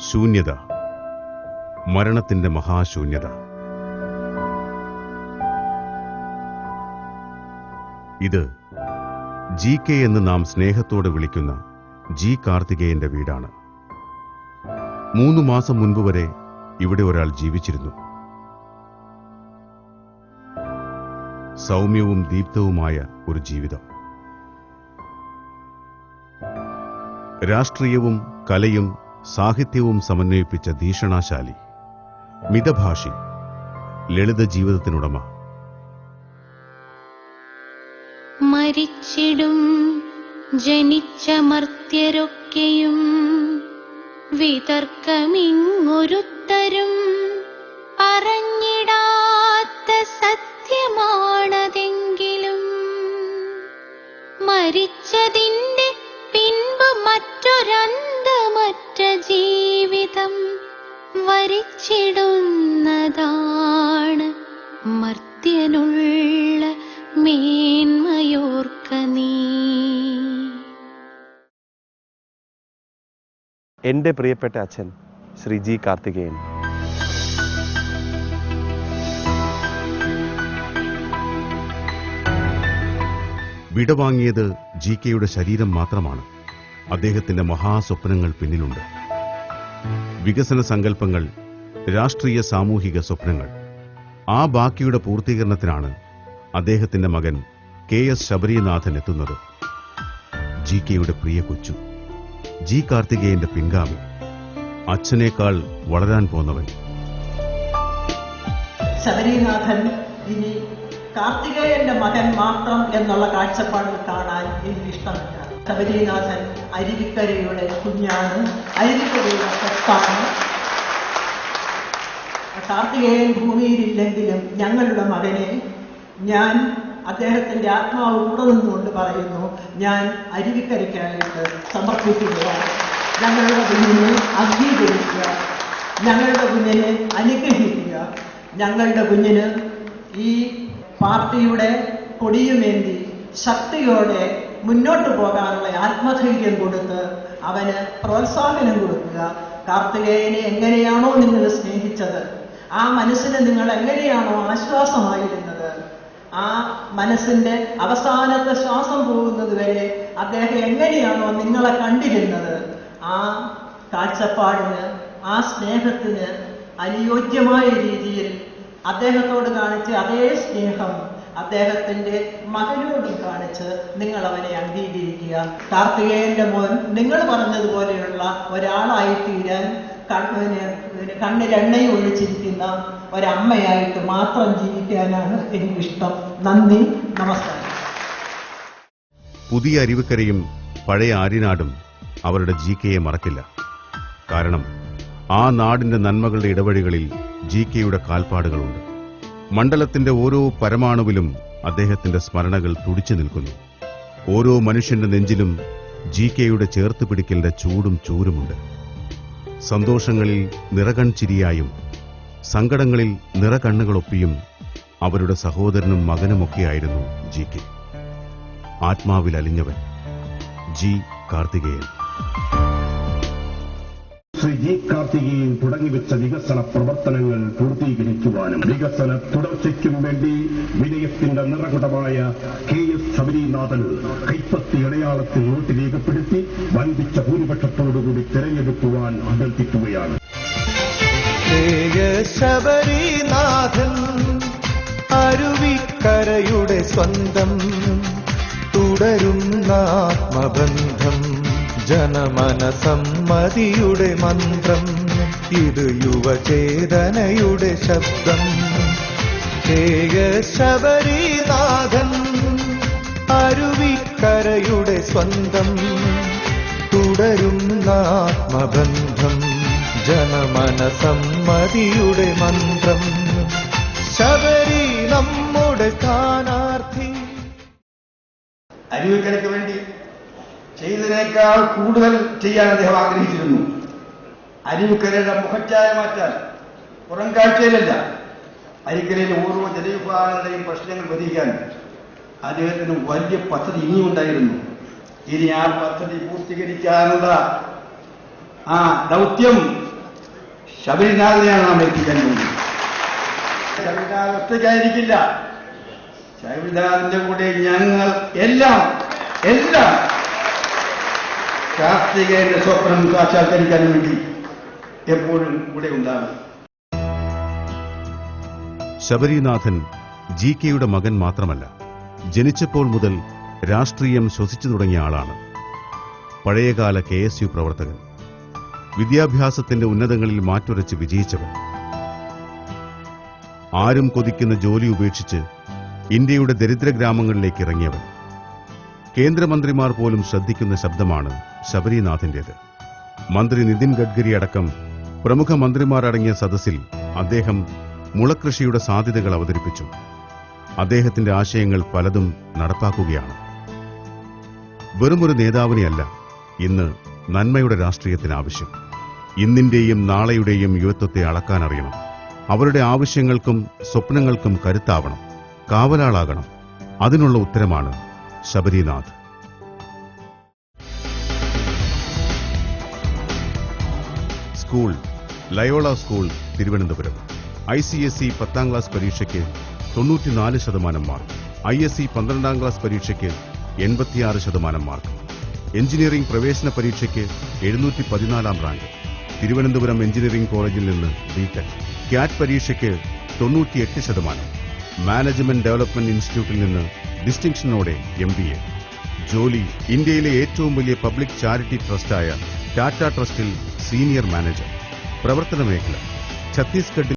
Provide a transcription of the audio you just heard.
ശൂന്യത, മരണത്തിന്റെ മഹാശൂന്യത. ഇത് GK എന്ന് നാം സ്നേഹത്തോടെ വിളിക്കുന്ന ജി കാർത്തികേയന്റെ വീടാണ്. 3 മാസം മുൻപ് വരെ ഇവിടെ ഒരാൾ ജീവിച്ചിരുന്നു. സൗമ്യവും ദീപ്തവുമായ ഒരു ജീവിതം. രാഷ്ട്രീയവും കലയും സാഹിത്യവും സമന്വയിപ്പിച്ച ധീഷണാശാലി, മിതഭാഷി, ലളിത ജീവിതത്തിനുടമ. മരിച്ചിടും ജനിച്ച മർത്യരൊക്കെയും വിതർക്കമിങ്ങൊരുത്തരും അറിഞ്ഞിടാത്ത സത്യമാണതെങ്കിലും മരിച്ചതിന്റെ പിൻപ് മറ്റൊരന്തമറ്റ ജീവിതം വരിച്ചിടുന്നതാണ് മർത്യനുള്ള മേന്മയോർക്ക നീ. എൻ്റെ പ്രിയപ്പെട്ട അച്ഛൻ ശ്രീ ജി കാർത്തികേയൻ. വിടവാങ്ങിയത് GKയുടെ ശരീരം മാത്രമാണ്. അദ്ദേഹത്തിന്റെ മഹാസ്വപ്നങ്ങൾ പിന്നിലുണ്ട്. വികസന സങ്കല്പങ്ങൾ, രാഷ്ട്രീയ സാമൂഹിക സ്വപ്നങ്ങൾ. ആ ബാക്കിയുടെ പൂർത്തീകരണത്തിനാണ് അദ്ദേഹത്തിന്റെ മകൻ KS ശബരീനാഥൻ എത്തുന്നത്. GKയുടെ പ്രിയ കൊച്ചു, ജി കാർത്തികേയന്റെ പിൻഗാമി, അച്ഛനേക്കാൾ വളരാൻ പോന്നവൻ. ശബരീനാഥൻ ഇനി കാർത്തികേയന്റെ മകൻ മാത്രം എന്നുള്ള കാഴ്ചപ്പാടിൽ കാണാൻ എനിക്കിഷ്ടമില്ല. ശബരീനാഥൻ അരുവിക്കരയുടെ കുഞ്ഞാണ്, അരുവിക്കരയുടെ സ്വത്താണ്. കാർത്തികേയൻ ഭൂമിയിലില്ലെങ്കിലും ഞങ്ങളുടെ മകനെ ഞാൻ അദ്ദേഹത്തിന്റെ ആത്മാവ് കൂടെ നിന്നുകൊണ്ട് പറയുന്നു, ഞാൻ അരുവിക്കരയ്ക്കായിട്ട് സമർപ്പിക്കുകയാണ്. ഞങ്ങളുടെ കുഞ്ഞിനെ അംഗീകരിക്കുക, ഞങ്ങളുടെ കുഞ്ഞിനെ അനുഗ്രഹിക്കുക, ഞങ്ങളുടെ കുഞ്ഞിന് ഈ പാർട്ടിയുടെ കൊടിയുമേന്തി ശക്തിയോടെ മുന്നോട്ട് പോകാനുള്ള ആത്മധൈര്യം കൊടുത്ത് അവന് പ്രോത്സാഹനം കൊടുക്കുക. കാർത്തികേയനെ എങ്ങനെയാണോ നിങ്ങൾ സ്നേഹിച്ചത്, ആ മനസ്സിന് നിങ്ങൾ എങ്ങനെയാണോ ആശ്വാസമായിരുന്നത്, ആ മനസ്സിന്റെ അവസാനത്തെ ശ്വാസം പോകുന്നത് വരെ അദ്ദേഹം എങ്ങനെയാണോ നിങ്ങളെ കണ്ടിരുന്നത്, ആ കാഴ്ചപ്പാടിന്, ആ സ്നേഹത്തിന് അനുയോജ്യമായ രീതിയിൽ അദ്ദേഹത്തോട് കാണിച്ച് അതേ സ്നേഹം അദ്ദേഹത്തിന്റെ മകനോടും കാണിച്ച് നിങ്ങൾ അവനെ അംഗീകരിക്കുക. കാർത്തികേയന്റെ മോൻ നിങ്ങൾ പറഞ്ഞതുപോലെയുള്ള ഒരാളായി തീരാൻ കണ്ണിലെണ്ണയും ഒഴിച്ചിരിക്കുന്ന ഒരമ്മയായിട്ട് മാത്രം ജീവിക്കാനാണ് എനിക്കിഷ്ടം. നന്ദി, നമസ്കാരം. പുതിയ അരുവിക്കരയും പഴയ ആര്യനാടും അവരുടെ GKയെ മറക്കില്ല. കാരണം ആ നാടിന്റെ നന്മകളുടെ ഇടവഴികളിൽ GKയുടെ കാൽപ്പാടുകളുണ്ട്. മണ്ഡലത്തിന്റെ ഓരോ പരമാണുവിലും അദ്ദേഹത്തിന്റെ സ്മരണകൾ തുടിച്ചു നിൽക്കുന്നു. ഓരോ മനുഷ്യന്റെ നെഞ്ചിലും GKയുടെ ചേർത്ത് പിടിക്കലിന്റെ ചൂടും ചൂരുമുണ്ട്. സന്തോഷങ്ങളിൽ നിറകൺചിരിയായും സങ്കടങ്ങളിൽ നിറകണ്ണുകളൊപ്പിയും അവരുടെ സഹോദരനും മകനുമൊക്കെയായിരുന്നു GK. ആത്മാവിൽ അലിഞ്ഞവൻ ജി കാർത്തികേയൻ. ശ്രീ ജി കാർത്തികേയൻ തുടങ്ങിവെച്ച വികസന പ്രവർത്തനങ്ങൾ പൂർത്തീകരിക്കുവാനും വികസന തുടർച്ചയ്ക്കും വേണ്ടി വിനയത്തിന്റെ നിറകുടമായ KS ശബരീനാഥൻ കൈപ്പത്തി അടയാളത്തിൽ വോട്ട് രേഖപ്പെടുത്തി വൻപിച്ച ഭൂരിപക്ഷത്തോടുകൂടി തെരഞ്ഞെടുക്കുവാൻ അഭ്യർത്ഥിക്കുകയാണ്. ശബരീനാഥൻ അരുവിക്കരയുടെ സ്വന്തം, തുടരുന്ന ആത്മബന്ധം, ജനമനസമ്മതിയുടെ മന്ത്രം, ഇത് യുവചേതനയുടെ ശബ്ദം. ശബരീനാഥൻ അരുവിക്കരയുടെ സ്വന്തം, തുടരുന്ന ആത്മബന്ധം, ജനമനസമ്മതിയുടെ മന്ത്രം, ശബരി നമ്മുടെ സ്ഥാനാർത്ഥി. അരുവിക്കരയ്ക്ക് വേണ്ടി ചെയ്തതിനേക്കാൾ കൂടുതൽ ചെയ്യാൻ അദ്ദേഹം ആഗ്രഹിച്ചിരുന്നു. അരുവിക്കരയുടെ മുഖച്ഛായ മാറ്റാൻ പുറം കാഴ്ചയിലല്ല, അരുവിക്കരയിലെ ഓരോ ജനവിഭാഗങ്ങളുടെയും പ്രശ്നങ്ങൾ പരിഹരിക്കാൻ അദ്ദേഹത്തിന് വലിയ പദ്ധതി ഇനിയുണ്ടായിരുന്നു. ഇനി ആ പദ്ധതി പൂർത്തീകരിക്കാനുള്ള ആ ദൗത്യം ശബരിനാഥനെയാണ് നാം എത്തിക്കാൻ പോകുന്നത്. ശബരിനാഥ് ഒറ്റയ്ക്കായിരിക്കില്ല. ശബരിനാഥന്റെ കൂടെ ഞങ്ങൾ എല്ലാം കാർത്തികേയന്റെ സ്വപ്നം സാക്ഷാത്കരിക്കാൻ വേണ്ടി എപ്പോഴും കൂടെ ഉണ്ടാകും. ശബരിനാഥൻ GK-യുടെ മകൻ മാത്രമല്ല, ജനിച്ചപ്പോൾ മുതൽ രാഷ്ട്രീയം ശ്വസിച്ചു തുടങ്ങിയ ആളാണ്. പഴയകാല KSU പ്രവർത്തകൻ, വിദ്യാഭ്യാസത്തിന്റെ ഉന്നതങ്ങളിൽ മാറ്റുരച്ച് വിജയിച്ചവൻ, ആരും കൊതിക്കുന്ന ജോലി ഉപേക്ഷിച്ച് ഇന്ത്യയുടെ ദരിദ്ര ഗ്രാമങ്ങളിലേക്ക് ഇറങ്ങിയവൻ. കേന്ദ്രമന്ത്രിമാർ പോലും ശ്രദ്ധിക്കുന്ന ശബ്ദമാണ് ശബരിനാഥിന്റേത്. മന്ത്രി നിതിൻ ഗഡ്കരി അടക്കം പ്രമുഖ മന്ത്രിമാരടങ്ങിയ സദസ്സിൽ അദ്ദേഹം മുളകൃഷിയുടെ സാധ്യതകൾ അവതരിപ്പിച്ചു. അദ്ദേഹത്തിന്റെ ആശയങ്ങൾ പലതും നടപ്പാക്കുകയാണ്. വെറുമൊരു നേതാവിനെയല്ല ഇന്ന് നന്മയുടെ രാഷ്ട്രീയത്തിന് ആവശ്യം. ഇന്നിന്റെയും നാളെയുടെയും യുവത്വത്തെ അളക്കാനറിയണം. അവരുടെ ആവശ്യങ്ങൾക്കും സ്വപ്നങ്ങൾക്കും കരുത്താവണം, കാവലാളാകണം. അതിനുള്ള ഉത്തരമാണ് Sabarinath. School Loyola school, Thiruvananthapuram. ICSE 10ാം class പരീക്ഷയ്ക്ക് 94% മാർക്ക്, ISE 12ാം ക്ലാസ് പരീക്ഷയ്ക്ക് 86% മാർക്ക്, എഞ്ചിനീയറിംഗ് പ്രവേശന പരീക്ഷയ്ക്ക് 714 റാങ്ക്, തിരുവനന്തപുരം എഞ്ചിനീയറിംഗ് കോളേജിൽ നിന്ന് BTech, CAT പരീക്ഷയ്ക്ക് 98%, മാനേജ്മെന്റ് ഡെവലപ്മെന്റ് ഇൻസ്റ്റിറ്റ്യൂട്ടിൽ നിന്ന് ഡിസ്റ്റിങ്ഷനോടെ MBA. ജോലി ഇന്ത്യയിലെ ഏറ്റവും വലിയ പബ്ലിക് ചാരിറ്റി ട്രസ്റ്റായ ടാറ്റ ട്രസ്റ്റിൽ സീനിയർ മാനേജർ. പ്രവർത്തന മേഖല ഛത്തീസ്ഗഡിൽ